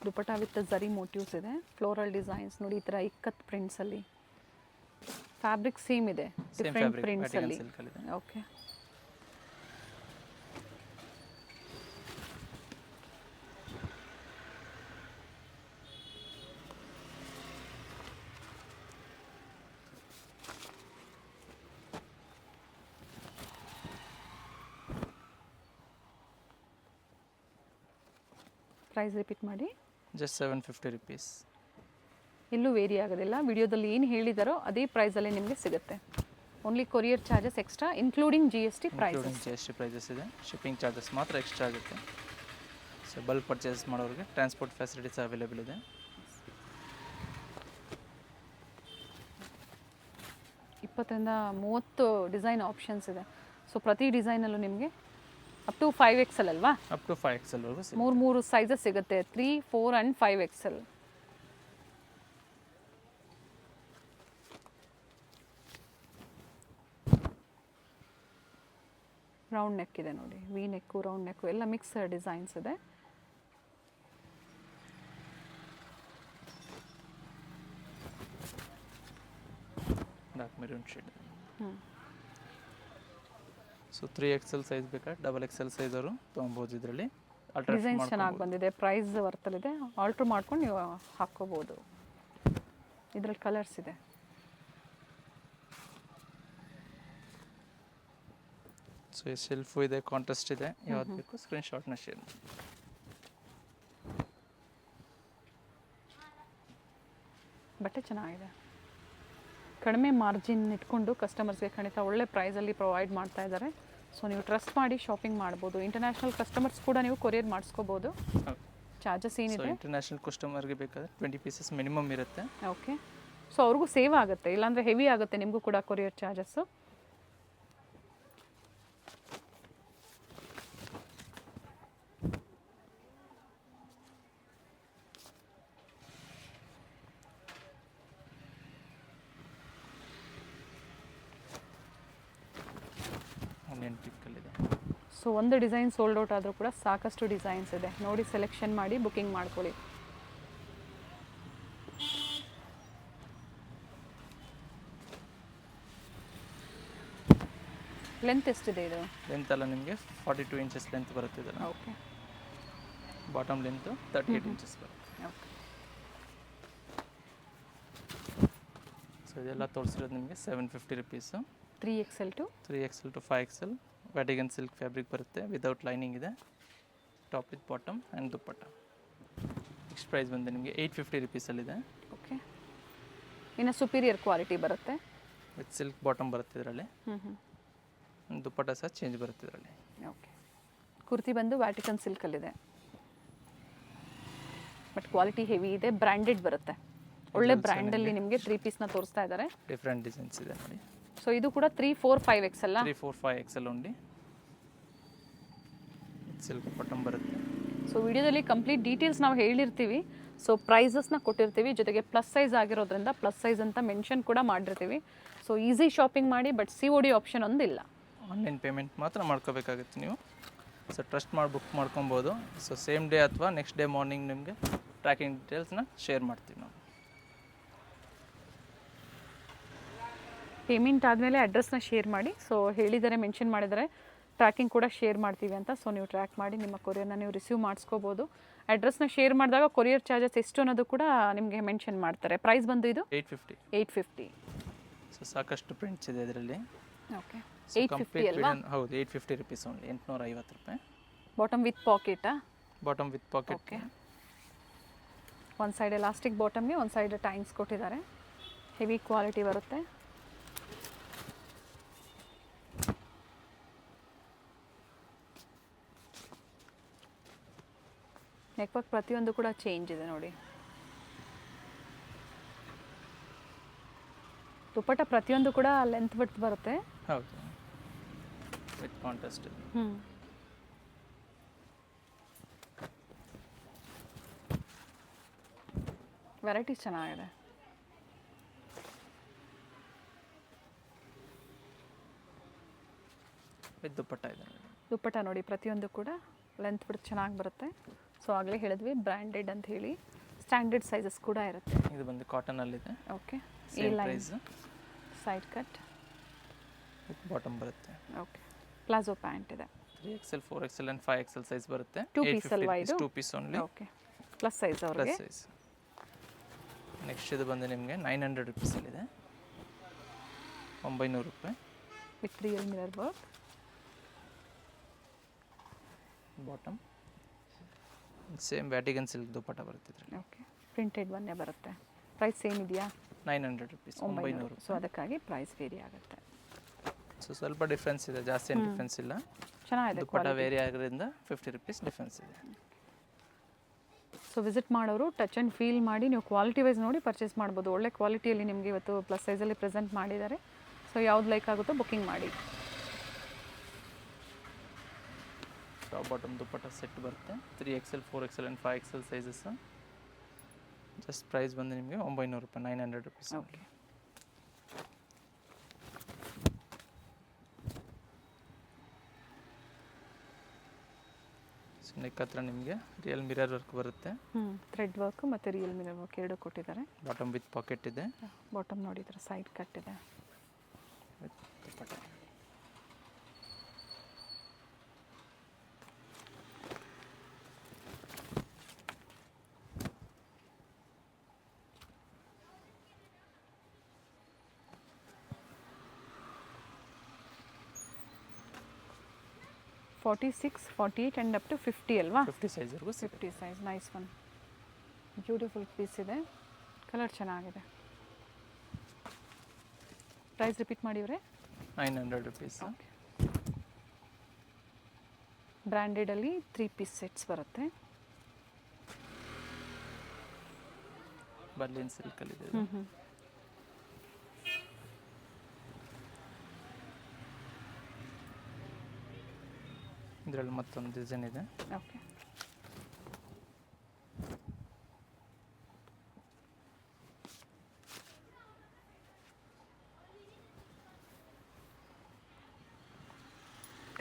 Dupatta with zari motifs ಇದೆ, ಫ್ಲೋರಲ್ ಡಿಸೈನ್ಸ್ ನೋಡಿ, ಈ ಥರ ಇಕ್ಕತ್ ಪ್ರಿಂಟ್ಸಲ್ಲಿ. ಫ್ಯಾಬ್ರಿಕ್ ಸೇಮ್ ಇದೆ, ಡಿಫ್ರೆಂಟ್ ಪ್ರಿಂಟ್ಸಲ್ಲಿ. ಓಕೆ. ಪ್ರೈಸ್ ರಿಪೀಟ್ ಮಾಡಿ. Just 750 rupees. ಎಲ್ಲೂ ವೇರಿ ಆಗೋದಿಲ್ಲ, ವಿಡಿಯೋದಲ್ಲಿ ಏನು ಹೇಳಿದಾರೋ ಅದೇ ಪ್ರೈಸಲ್ಲೇ ನಿಮಗೆ ಸಿಗುತ್ತೆ. Only courier charges extra including GST prices. GST prices ಇದೆ, ಶಿಪ್ಪಿಂಗ್ ಚಾರ್ಜಸ್ ಮಾತ್ರ ಎಕ್ಸ್ಟ್ರಾ ಆಗುತ್ತೆ. ಸೊ ಬಲ್ಕ್ ಪರ್ಚೇಸ್ ಮಾಡೋರಿಗೆ ಟ್ರಾನ್ಸ್ಪೋರ್ಟ್ ಫೆಸಿಲಿಟೀಸ್ ಅವೈಲೇಬಲ್ ಇದೆ. 20 ರಿಂದ 30 ಡಿಸೈನ್ ಆಪ್ಷನ್ಸ್ ಇದೆ. ಸೊ ಪ್ರತಿ ಡಿಸೈನಲ್ಲೂ ನಿಮಗೆ ಅಪ್ ಟು 5XL ಅಲ್ವಾ? ಅಪ್ ಟು 5XL ವರೆಗೂ ಸಿಗುತ್ತೆ. ಮೂರು ಸೈಜಸ್ ಸಿಗುತ್ತೆ, 3, 4 ಆ್ಯಂಡ್ 5XL. ರೌಂಡ್ ನೆಕ್ ಇದೆ ನೋಡಿ, ವಿ ನೆಕ್ಕು ರೌಂಡ್ ನೆಕ್ಕು ಎಲ್ಲ ಮಿಕ್ಸ್ ಡಿಸೈನ್ಸ್ ಇದೆ. Dark maroon shade. So 3XL size ಬೇಕಾ XXL ಸೈಜ್ ಅವರು ತೊಗೊಬೋದು. ಇದರಲ್ಲಿ ಡಿಸೈನ್ಸ್ ಚೆನ್ನಾಗಿ ಬಂದಿದೆ, ಪ್ರೈಸ್ ವರ್ತಲ್ಲಿದೆ, ಆಲ್ಟ್ರ್ ಮಾಡ್ಕೊಂಡು ನೀವು ಹಾಕ್ಕೋಬೋದು. ಇದರಲ್ಲಿ ಕಲರ್ಸ್ ಇದೆ. ಸೊ ಸೆಲ್ಫು ಇದೆ, ಕಾಂಟ್ರಾಸ್ಟ್ ಇದೆ, ಯಾವ್ದು ಬೇಕು ಸ್ಕ್ರೀನ್ಶಾಟ್ನ ಶೇರ್ ಮಾಡಿ. ಬಟ್ಟೆ ಚೆನ್ನಾಗಿದೆ, ಕಡಿಮೆ ಮಾರ್ಜಿನ್ ಇಟ್ಕೊಂಡು ಕಸ್ಟಮರ್ಸ್ಗೆ ಖಂಡಿತ ಒಳ್ಳೆ ಪ್ರೈಸಲ್ಲಿ ಪ್ರೊವೈಡ್ ಮಾಡ್ತಾ ಇದ್ದಾರೆ. ಸೊ ನೀವು ಟ್ರಸ್ಟ್ ಮಾಡಿ ಶಾಪಿಂಗ್ ಮಾಡ್ಬೋದು. ಇಂಟರ್ನ್ಯಾಷನಲ್ ಕಸ್ಟಮರ್ಸ್ ಕೂಡ ನೀವು ಕೊರಿಯರ್ ಮಾಡಿಸ್ಕೋಬೋದು. ಚಾರ್ಜಸ್ ಏನಿದೆ? ಇಂಟರ್ನ್ಯಾಷನಲ್ ಕಸ್ಟಮರ್ಗೆ ಬೇಕಾದರೆ 20 pieces ಮಿನಿಮಮ್ ಇರುತ್ತೆ. ಓಕೆ. ಸೊ ಅವ್ರಿಗೂ ಸೇವ್ ಆಗುತ್ತೆ, ಇಲ್ಲಾಂದರೆ ಹೆವಿ ಆಗುತ್ತೆ ನಿಮಗೂ ಕೂಡ ಕೊರಿಯರ್ ಚಾರ್ಜಸ್ಸು. ಸೊ ಒಂದು ಡಿಸೈನ್ ಸೋಲ್ಡ್ ಔಟ್ ಆದರೂ ಕೂಡ ಸಾಕಷ್ಟು ಡಿಸೈನ್ಸ್ ಇದೆ ನೋಡಿ, ಸೆಲೆಕ್ಷನ್ ಮಾಡಿ ಬುಕಿಂಗ್ ಮಾಡ್ಕೊಳ್ಳಿ. ಲೆಂತ್ ಎಷ್ಟಿದೆ ಇದು? ಲೆಂತ್ ಎಲ್ಲ ನಿಮಗೆ 42 inches ಲೆಂತ್ ಬರುತ್ತೆ ಇದೆಲ್ಲ. ಓಕೆ. ಬಾಟಮ್ ಲೆಂತ್ 38 inches ಬರುತ್ತೆ. ಓಕೆ. ಸೊ ಇದೆಲ್ಲ ತೋರಿಸಿರೋದು ನಿಮಗೆ 750 rupees. 3XL to 5XL Vatican silk fabric ಬರುತ್ತೆ, ವಿದೌಟ್ ಲೈನಿಂಗ್ ಇದೆ, top with bottom and dupatta. Next price ಬಂದು ನಿಮಗೆ 850 rupeesಲ್ಲಿದೆ. ಓಕೆ. ಇನ್ನು ಸುಪೀರಿಯರ್ ಕ್ವಾಲಿಟಿ ಬರುತ್ತೆ, ವಿತ್ ಸಿಲ್ಕ್ ಬಾಟಮ್ ಬರುತ್ತೆ ಇದರಲ್ಲಿ. ದುಪ್ಪಟ್ಟ ಸಹ ಚೇಂಜ್ ಬರುತ್ತೆ ಇದರಲ್ಲಿ. ಓಕೆ. ಕುರ್ತಿ ಬಂದು ವ್ಯಾಟಿಕನ್ ಸಿಲ್ಕಲ್ಲಿದೆ, ಬಟ್ ಕ್ವಾಲಿಟಿ ಹೆವಿ ಇದೆ, ಬ್ರ್ಯಾಂಡೆಡ್ ಬರುತ್ತೆ. ಒಳ್ಳೆ ಬ್ರ್ಯಾಂಡಲ್ಲಿ ನಿಮಗೆ 3 ಪೀಸ್ನ ತೋರಿಸ್ತಾ ಇದ್ದಾರೆ. ಡಿಫ್ರೆಂಟ್ ಡಿಸೈನ್ಸ್ ಇದೆ ನೋಡಿ. ಸೊ ಇದು ಕೂಡ 3, 4, 5XL 3, 4, 5XL only. Silk bottom ಬರುತ್ತೆ. ಸೊ ವಿಡಿಯೋದಲ್ಲಿ ಕಂಪ್ಲೀಟ್ ಡೀಟೇಲ್ಸ್ ನಾವು ಹೇಳಿರ್ತೀವಿ. ಸೊ ಪ್ರೈಸಸ್ನ ಕೊಟ್ಟಿರ್ತೀವಿ, ಜೊತೆಗೆ ಪ್ಲಸ್ ಸೈಜ್ ಆಗಿರೋದ್ರಿಂದ ಪ್ಲಸ್ ಸೈಜ್ ಅಂತ ಮೆನ್ಷನ್ ಕೂಡ ಮಾಡಿರ್ತೀವಿ. ಸೊ ಈಸಿ ಶಾಪಿಂಗ್ ಮಾಡಿ, ಬಟ್ COD ಆಪ್ಷನ್ ಒಂದಿಲ್ಲ. ಆನ್ಲೈನ್ ಪೇಮೆಂಟ್ ಮಾತ್ರ ಮಾಡ್ಕೋಬೇಕಾಗುತ್ತೆ ನೀವು. ಸೊ ಟ್ರಸ್ಟ್ ಮಾಡಿ ಬುಕ್ ಮಾಡ್ಕೊಬೋದು. ಸೊ ಸೇಮ್ ಡೇ ಅಥವಾ ನೆಕ್ಸ್ಟ್ ಡೇ ಮಾರ್ನಿಂಗ್ ನಿಮಗೆ ಟ್ರ್ಯಾಕಿಂಗ್ ಡೀಟೇಲ್ಸ್ನ ಶೇರ್ ಮಾಡ್ತೀವಿ ನಾವು. ಪೇಮೆಂಟ್ ಆದಮೇಲೆ ಅಡ್ರೆಸ್ನ ಶೇರ್ ಮಾಡಿ. ಸೊ ಹೇಳಿದರೆ ಮೆನ್ಷನ್ ಮಾಡಿದರೆ ಟ್ರ್ಯಾಕಿಂಗ್ ಕೂಡ ಶೇರ್ ಮಾಡ್ತೀವಿ ಅಂತ. ಸೊ ನೀವು ಟ್ರ್ಯಾಕ್ ಮಾಡಿ ನಿಮ್ಮ ಕೊರಿಯರ್ನ ನೀವು ರಿಸೀವ್ ಮಾಡಿಸ್ಕೋಬೋದು. ಅಡ್ರೆಸ್ನ ಶೇರ್ ಮಾಡಿದಾಗ ಕೊರಿಯರ್ ಚಾರ್ಜಸ್ ಎಷ್ಟು ಅನ್ನೋದು ಕೂಡ ನಿಮಗೆ ಮೆನ್ಷನ್ ಮಾಡ್ತಾರೆ. ಪ್ರೈಸ್ ಬಂದು ಇದು 850. ಸೊ ಸಾಕಷ್ಟು ಪ್ರಿಂಟ್ಸ್ ಇದೆ ಇದರಲ್ಲಿ. ಓಕೆ. 850 ಅಲ್ವಾ? ಹೌದು, 850 rupees ಓನ್ಲಿ, 850 ರೂಪಾಯಿ. ಬಾಟಮ್ ವಿತ್ ಪಾಕೆಟಾ? Bottom with pocket. ಓಕೆ. ಒಂದು ಸೈಡ್ ಎಲಾಸ್ಟಿಕ್ ಬಾಟಮ್ಗೆ, ಒಂದು ಸೈಡ್ ಟೈಮ್ಸ್ ಕೊಟ್ಟಿದ್ದಾರೆ. ಹೆವಿ ಕ್ವಾಲಿಟಿ ಬರುತ್ತೆ. ನೆಕ್ ವರ್ಕ್ ಪ್ರತಿಯೊಂದು ಕೂಡ ಚೇಂಜ್ ಇದೆ ನೋಡಿ. ದುಪ್ಪಟ್ಟ ಪ್ರತಿಯೊಂದು ಕೂಡ ಲೆಂತ್ ಬಿಡ್ತು ಬರುತ್ತೆ. ಹೌದು, ವಿತ್ ಕಾಂಟ್ರಾಸ್ಟ್. ವೆರೈಟೀಸ್ ಚೆನ್ನಾಗಿದೆ. ವಿತ್ ದುಪ್ಪಟ್ಟ ಇದೆ. ದುಪ್ಪಟ್ಟ ನೋಡಿ ಪ್ರತಿಯೊಂದು ಕೂಡ ಲೆಂತ್ ಬಿಡ್ತು ಚೆನ್ನಾಗಿ ಬರುತ್ತೆ. ಸೊ ಆಗಲೇ ಹೇಳಿದ್ವಿ ಬ್ರ್ಯಾಂಡೆಡ್ ಅಂತ ಹೇಳಿ. ಸ್ಟ್ಯಾಂಡರ್ಡ್ ಸೈಜಸ್ ಕೂಡ ಇರುತ್ತೆ. ಇದು ಬಂದು ಕಾಟನಲ್ಲಿದೆ. ಓಕೆ, ಈ same line price. Side cut with bottom ಬರುತ್ತೆ. ಓಕೆ, ಪ್ಲಾಜೋ ಪ್ಯಾಂಟ್ ಇದೆ. 3XL 4XL and 5XL size ಬರುತ್ತೆ. 2 ಪೀಸ್ ಅಲ್ವಾ ಇದು? 2 piece only. Okay, plus size ಅವ್ರಿಗೆ. Plus size. ನೆಕ್ಸ್ಟ್ ಇದು ಬಂದು ನಿಮಗೆ 900 ರುಪೀಸಲ್ಲಿದೆ. 900 ರೂಪಾಯಿ. With real mirror work. Bottom same ವ್ಯಾಟಿಗನ್ ಸಿಲ್ಕ್ ದುಪ್ಪಟ್ಟ ಬರುತ್ತೆ ಇದರಲ್ಲಿ. ಓಕೆ, ಪ್ರಿಂಟೆಡ್ ಒಂದೇ ಬರುತ್ತೆ. ಪ್ರೈಸ್ ಸೇಮ್ ಇದೆಯಾ? 900 ರುಪೀಸ್. 900. ಸೊ ಅದಕ್ಕಾಗಿ ಪ್ರೈಸ್ ವೇರಿ ಆಗುತ್ತೆ. ಸೊ ಸ್ವಲ್ಪ ಡಿಫ್ರೆನ್ಸ್ ಇದೆ, ಜಾಸ್ತಿ ಏನು ಡಿಫ್ರೆನ್ಸ್ ಇಲ್ಲ. ಚೆನ್ನಾಗಿದೆ. ದುಪ್ಪಟ್ಟ ವೇರಿ ಆಗೋದ್ರಿಂದ 50 ರುಪೀಸ್ ಡಿಫ್ರೆನ್ಸ್ ಇದೆ. ಸೊ ವಿಸಿಟ್ ಮಾಡೋರು ಟಚ್ ಆ್ಯಂಡ್ ಫೀಲ್ ಮಾಡಿ ನೀವು ಕ್ವಾಲಿಟಿ ವೈಸ್ ನೋಡಿ ಪರ್ಚೇಸ್ ಮಾಡ್ಬೋದು. ಒಳ್ಳೆ ಕ್ವಾಲಿಟಿಯಲ್ಲಿ ನಿಮಗೆ ಇವತ್ತು ಪ್ಲಸ್ ಸೈಜಲ್ಲಿ ಪ್ರೆಸೆಂಟ್ ಮಾಡಿದ್ದಾರೆ. ಸೊ ಯಾವ್ದು ಲೈಕ್ ಆಗುತ್ತೋ ಬುಕ್ಕಿಂಗ್ ಮಾಡಿ. ಟಾಪ್ ಬಾಟಮ್ ದುಪ್ಪಟ್ಟ ಸೆಟ್ ಬರುತ್ತೆ. 3XL 4XL and 5XL sizes. Just price ಬಂದು ನಿಮಗೆ 900 ರೂಪಾಯಿ. 900 ರುಪೀಸ್. ಓಕೆ, ಸೊ ನೆಕ್ ಹತ್ರ ನಿಮಗೆ ರಿಯಲ್ ಮಿರರ್ ವರ್ಕ್ ಬರುತ್ತೆ. ಥ್ರೆಡ್ ವರ್ಕ್ ಮತ್ತು ರಿಯಲ್ ಮಿರರ್ ವರ್ಕ್ ಎರಡು ಕೊಟ್ಟಿದ್ದಾರೆ. ಬಾಟಮ್ ವಿತ್ ಪಾಕೆಟ್ ಇದೆ. ಬಾಟಮ್ ನೋಡಿದ್ರೆ ಸೈಡ್ ಕಟ್ ಇದೆ. With dupatta. Forty 48 and up to 50 ಅಲ್ವಾ? 50 ಸೈಜ್ವರೆಗೂ 50 size. Nice one. Beautiful piece ಇದೆ. ಕಲರ್ ಚೆನ್ನಾಗಿದೆ. ಪ್ರೈಸ್ ರಿಪೀಟ್ ಮಾಡಿವ್ರೆ? 900 ರುಪೀಸ್. ಓಕೆ, ಬ್ರ್ಯಾಂಡೆಡಲ್ಲಿ 3 ಪೀಸ್ ಸೆಟ್ಸ್ ಬರುತ್ತೆ. ಬರ್ಲಿನ್ ಸಿಲ್ಕಲ್ಲಿದೆ. ಇದರಲ್ಲಿ ಮತ್ತೊಂದು ಡಿಸೈನ್ ಇದೆ. ಓಕೆ,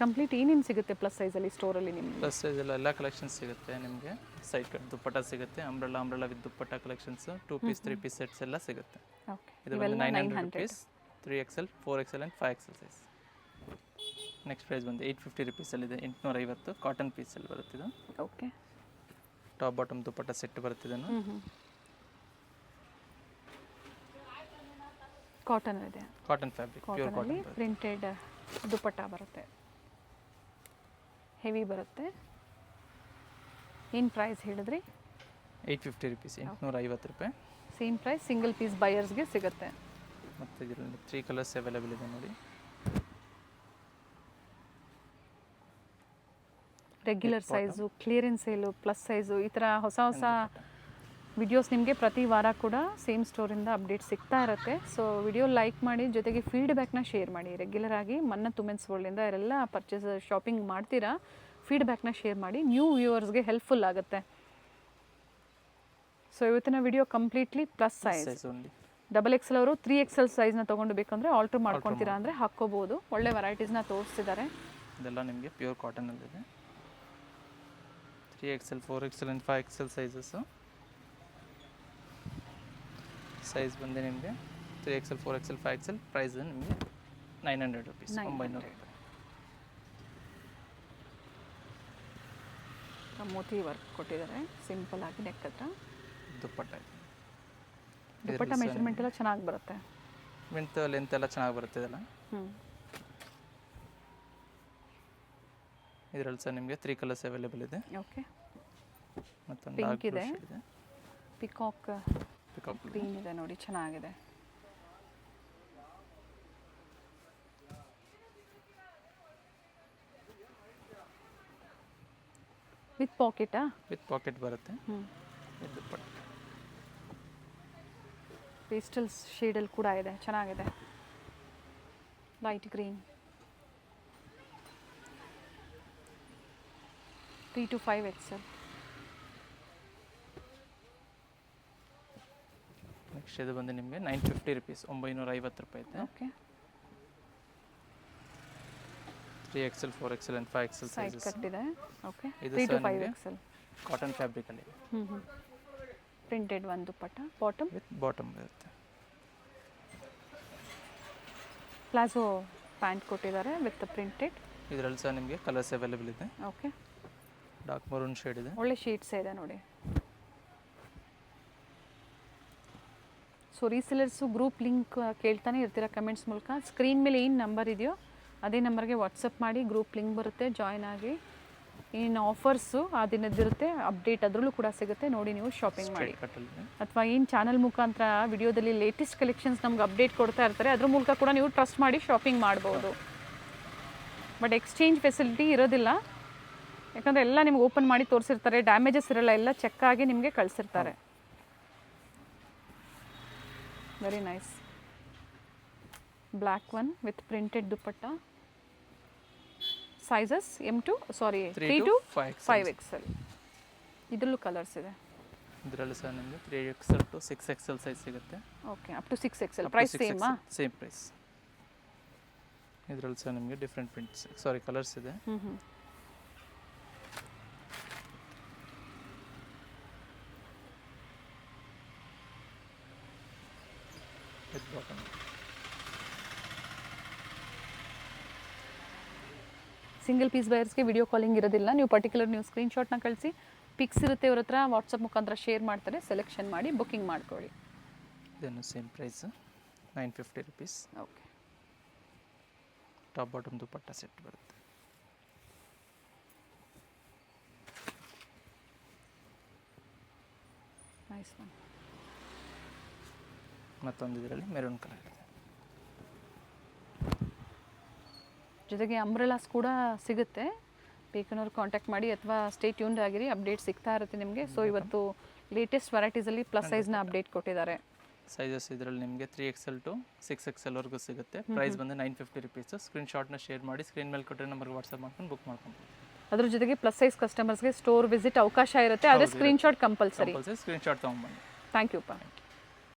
ಕಂಪ್ಲೀಟ್ ಏನೇನು ಸಿಗುತ್ತೆ ಪ್ಲಸ್ ಸೈಜಲ್ಲಿ ಸ್ಟೋರಲ್ಲಿ ನಿಮಗೆ? ಪ್ಲಸ್ ಸೈಜಲ್ಲಿ ಎಲ್ಲ ಕಲೆಕ್ಷನ್ಸ್ ಸಿಗುತ್ತೆ ನಿಮಗೆ. ಸೈಡ್ ಕಟ್ ದುಪ್ಪಟ್ಟ ಸಿಗುತ್ತೆ. Umbrella with dupatta collections. 2 piece 3 piece sets ಎಲ್ಲ ಸಿಗುತ್ತೆ. ಓಕೆ, ಇದು ಬಂದು 900 rupees. 3XL 4XL and 5XL size. Next price ಬಂದು 850 ರುಪೀಸಲ್ಲಿದೆ. 850 ಕಾಟನ್ ಪೀಸಲ್ಲಿ ಬರುತ್ತೆ ಇದು. Okay, top bottom dupatta set ಬರುತ್ತೆ. ಕಾಟನ್ ಇದೆ. ಕಾಟನ್ ಫ್ಯಾಬ್ರಿಕ್, ಪ್ಯೂರ್ ಕಾಟನಲ್ಲಿ ಕಾಟನ್. ಪ್ರಿಂಟೆಡ್ ದುಪ್ಪಟ್ಟ ಬರುತ್ತೆ. ಹೆವಿ ಬರುತ್ತೆ. ಏನು ಪ್ರೈಸ್ ಹೇಳಿದ್ರಿ? 850 ರುಪೀಸ್. 850 ರೂಪಾಯಿ. ಸೇಮ್ ಪ್ರೈಸ್ ಸಿಂಗಲ್ ಪೀಸ್ ಬಯರ್ಸ್ಗೆ ಸಿಗುತ್ತೆ. ಮತ್ತು ಇದರಲ್ಲಿ 3 ಕಲರ್ಸ್ ಅವೈಲೇಬಲ್ ಇದೆ ನೋಡಿ. Regular size, clearance sale, plus size, ಈ ಥರ ಹೊಸ ಹೊಸ ವಿಡಿಯೋಸ್ ನಿಮಗೆ ಪ್ರತಿ ವಾರ ಕೂಡ ಸೇಮ್ ಸ್ಟೋರಿಂದ ಅಪ್ಡೇಟ್ ಸಿಗ್ತಾ ಇರುತ್ತೆ. ಸೊ ವಿಡಿಯೋ ಲೈಕ್ ಮಾಡಿ, ಜೊತೆಗೆ ಫೀಡ್ಬ್ಯಾಕ್ನ ಶೇರ್ ಮಾಡಿ. ರೆಗ್ಯುಲರ್ ಆಗಿ ಮನ್ನತ್ ವುಮೆನ್ಸ್ ವರ್ಲ್ಡಿಂದ ಯಾರೆಲ್ಲ ಪರ್ಚೇಸ್ ಶಾಪಿಂಗ್ ಮಾಡ್ತೀರಾ ಫೀಡ್ಬ್ಯಾಕ್ನ ಶೇರ್ ಮಾಡಿ. ನ್ಯೂ ವ್ಯೂವರ್ಸ್ಗೆ ಹೆಲ್ಪ್ಫುಲ್ ಆಗುತ್ತೆ. ಸೊ ಇವತ್ತಿನ video completely plus size. XXL ಅವರು 3XL ಸೈಜ್ನ ತೊಗೊಂಡು ಬೇಕಂದರೆ ಆಲ್ಟ್ರ್ ಮಾಡ್ಕೊತೀರಾ ಅಂದರೆ ಹಾಕ್ಕೋಬೋದು. ಒಳ್ಳೆ ವೆರೈಟೀಸ್ನ ತೋರಿಸ್ತಿದ್ದಾರೆ. ಇದೆಲ್ಲ ನಿಮಗೆ ಪ್ಯೂರ್ ಕಾಟನಲ್ಲಿದೆ. 3XL 4XL and 5XL sizes. Size ಬಂದು ನಿಮಗೆ 3XL 4XL 5XL. ಪ್ರೈಸ್ ನಿಮಗೆ 900 ರುಪೀಸ್. 900 ರೂಪಾಯಿ. ಮೋತಿ ವರ್ಕ್ ಕೊಟ್ಟಿದ್ದಾರೆ ಸಿಂಪಲ್ ಆಗಿ ನೆಕ್ ಹತ್ರ. ದುಪ್ಪಟ್ಟ ದುಪ್ಪಟ್ಟ ಮೆಜರ್ಮೆಂಟ್ ಎಲ್ಲ ಚೆನ್ನಾಗಿ ಬರುತ್ತೆ. ಲೆಂತ್ ಎಲ್ಲ ಚೆನ್ನಾಗಿ ಬರುತ್ತೆ ಇದೆಲ್ಲ. ಇದರಲ್ಲಿ ಸಹ ನಿಮಗೆ 3 ಕಲರ್ಸ್ ಅವೈಲೇಬಲ್ ಇದೆ. ಓಕೆ, ಮತ್ತೊಂದು ಪಿಂಕ್ ಇದೆ, ಇದೆ, ಪಿಕಾಕ್ ಗ್ರೀನ್ ಇದೆ ನೋಡಿ, ಚೆನ್ನಾಗಿದೆ. ವಿತ್ ಪಾಕೆಟಾ? ವಿತ್ ಪಾಕೆಟ್ ಬರುತ್ತೆ. ಹ್ಞೂ. ಇದು ದುಪ್ಪಟ್ಟ. ಪೇಸ್ಟಲ್ ಶೇಡಲ್ಲಿ ಕೂಡ ಇದೆ, ಚೆನ್ನಾಗಿದೆ. Light green. 3 to 5 XL. Next ಇದು ಬಂದು ನಿಮಗೆ 950 ರುಪೀಸ್, 950 ರೂಪಾಯಿ ಇದೆ. Okay. 3XL, 4XL and 5XL side sizes. Cut ಇದೆ. ಓಕೆ. ಇದು 3 to ಸಹ 5 ನಿಮಗೆ XL. ಕಾಟನ್ ಫ್ಯಾಬ್ರಿಕ್ ಅಲ್ಲಿ ಇದೆ. ಹ್ಞೂ. ಪ್ರಿಂಟೆಡ್ ಒಂದು ದುಪ್ಪಟ್ಟ, ಬಾಟಮ್ ವಿತ್ ಬಾಟಮ್ ಬರುತ್ತೆ. ಪ್ಲಾಜೋ ಪ್ಯಾಂಟ್ ಕೊಟ್ಟಿದ್ದಾರೆ ವಿತ್ ಪ್ರಿಂಟೆಡ್. ಇದರಲ್ಲಿ ಸಹ ನಿಮಗೆ ಕಲರ್ಸ್ ಅವೈಲೇಬಲ್ ಇದೆ. ಓಕೆ. ಡಾರ್ಕ್ ಮರೂನ್ ಶೇಡ್ ಇದೆ. ಒಳ್ಳೆ ಶೀಟ್ಸ್ ಇದೆ ನೋಡಿ. ಸೊ ರೀಸೆಲರ್ಸು ಗ್ರೂಪ್ ಲಿಂಕ್ ಕೇಳ್ತಾನೆ ಇರ್ತೀರ ಕಮೆಂಟ್ಸ್ ಮೂಲಕ. ಸ್ಕ್ರೀನ್ ಮೇಲೆ ಏನು ನಂಬರ್ ಇದೆಯೋ ಅದೇ ನಂಬರ್ಗೆ ವಾಟ್ಸಪ್ ಮಾಡಿ, ಗ್ರೂಪ್ ಲಿಂಕ್ ಬರುತ್ತೆ, ಜಾಯ್ನ್ ಆಗಿ. ಏನು ಆಫರ್ಸು ಆ ದಿನದಿರುತ್ತೆ, ಅಪ್ಡೇಟ್ ಅದರಲ್ಲೂ ಕೂಡ ಸಿಗುತ್ತೆ, ನೋಡಿ ನೀವು ಶಾಪಿಂಗ್ ಮಾಡಿ. ಅಥವಾ ಏನು ಚಾನಲ್ ಮುಖಾಂತರ ವಿಡಿಯೋದಲ್ಲಿ ಲೇಟೆಸ್ಟ್ ಕಲೆಕ್ಷನ್ಸ್ ನಮ್ಗೆ ಅಪ್ಡೇಟ್ ಕೊಡ್ತಾ ಇರ್ತಾರೆ, ಅದ್ರ ಮೂಲಕ ಕೂಡ ನೀವು ಟ್ರಸ್ಟ್ ಮಾಡಿ ಶಾಪಿಂಗ್ ಮಾಡ್ಬೋದು. ಬಟ್ ಎಕ್ಸ್ಚೇಂಜ್ ಫೆಸಿಲಿಟಿ ಇರೋದಿಲ್ಲ, ಯಾಕಂದರೆ ಎಲ್ಲ ನಿಮ್ಗೆ ಓಪನ್ ಮಾಡಿ ತೋರಿಸಿರ್ತಾರೆ, ಡ್ಯಾಮೇಜಸ್ ಇರಲ್ಲ, ಎಲ್ಲ ಚೆಕ್ ಆಗಿ ನಿಮಗೆ ಕಳಿಸಿರ್ತಾರೆ. Very nice. Black one with printed dupatta. Sizes three to 5 XL. ಇದರಲ್ಲೂ ಕಲರ್ಸ್ ಇದೆ. ಇದರಲ್ಲೂ ಸಹ ನಿಮಗೆ 3XL to 6XL ಸೈಜ್ ಸಿಗುತ್ತೆ. Okay, up to 6XL. Price ಸೇಮಾ? Same price. ಇದರಲ್ಲಿ ಸಹ ನಿಮಗೆ ಡಿಫ್ರೆಂಟ್ ಪ್ರಿಂಟ್ಸ್ ಕಲರ್ಸ್ ಇದೆ. ಹ್ಞೂ. With bottom. ಸಿಂಗಲ್ ಪೀಸ್ ಬಯರ್ಸ್ಗೆ ವಿಡಿಯೋ ಕಾಲಿಂಗ್ ಇರೋದಿಲ್ಲ. ನೀವು ಪರ್ಟಿಕ್ಯುಲರ್ ನೀವು ಸ್ಕ್ರೀನ್ಶಾಟ್ನ ಕಳಿಸಿ, ಪಿಕ್ಸ್ ಇರುತ್ತೆ ಇವ್ರ ಹತ್ರ, ವಾಟ್ಸಪ್ ಮುಖಾಂತರ ಶೇರ್ ಮಾಡ್ತಾರೆ, ಸೆಲೆಕ್ಷನ್ ಮಾಡಿ ಬುಕ್ಕಿಂಗ್ ಮಾಡ್ಕೊಳ್ಳಿ. ಇದನ್ನು same price 950 rupees. Okay. Top bottom dupatta set ಬರುತ್ತೆ. Nice one. ಮತ್ತೊಂದು ಇದರಲ್ಲಿ ಮೆರೂನ್ ಕಲರ್ ಇದೆ. ಜೊತೆಗೆ ಅಂಬ್ರೆಲಾಸ್ ಕೂಡ ಸಿಗುತ್ತೆ, ಬೇಕನ್ನೋರು ಕಾಂಟ್ಯಾಕ್ಟ್ ಮಾಡಿ ಅಥವಾ ಸ್ಟೇ ಟ್ಯೂನ್ಡ್ ಆಗಿರಿ, ಅಪ್ಡೇಟ್ ಸಿಗ್ತಾ ಇರುತ್ತೆ ನಿಮಗೆ. ಸೊ ಇವತ್ತು ಲೇಟೆಸ್ಟ್ ವೆರೈಟೀಸಲ್ಲಿ ಪ್ಲಸ್ ಸೈಜ್ನ ಅಪ್ಡೇಟ್ ಕೊಟ್ಟಿದ್ದಾರೆ. ಸೈಜಸ್ ಇದರಲ್ಲಿ ನಿಮಗೆ 3XL to 6XL ವರೆಗೂ ಸಿಗುತ್ತೆ. ಪ್ರೈಸ್ ಬಂದು 950 ರುಪೀಸ್. ಸ್ಕ್ರೀನ್ಶಾಟ್ನ ಶೇರ್ ಮಾಡಿ, ಸ್ಕ್ರೀನ್ ಮೇಲೆ ಕೊಟ್ಟರೆ ನಂಬರ್ಗೆ ವಾಟ್ಸಪ್ ಮಾಡ್ಕೊಂಡು ಬುಕ್ ಮಾಡ್ಕೊಬೋದು. ಅದ್ರ ಜೊತೆಗೆ ಪ್ಲಸ್ ಸೈಜ್ ಕಸ್ಟಮರ್ಸ್ಗೆ ಸ್ಟೋರ್ ವಿಸಿಟ್ ಅವಕಾಶ ಇರುತ್ತೆ, ಆದರೆ ಸ್ಕ್ರೀನ್ಶಾಟ್ ಕಂಪಲ್ಸರಿ. ಸ್ಕ್ರೀನ್ಶಾಟ್ ತೊಗೊಂಬನ್ನಿ. Thank you.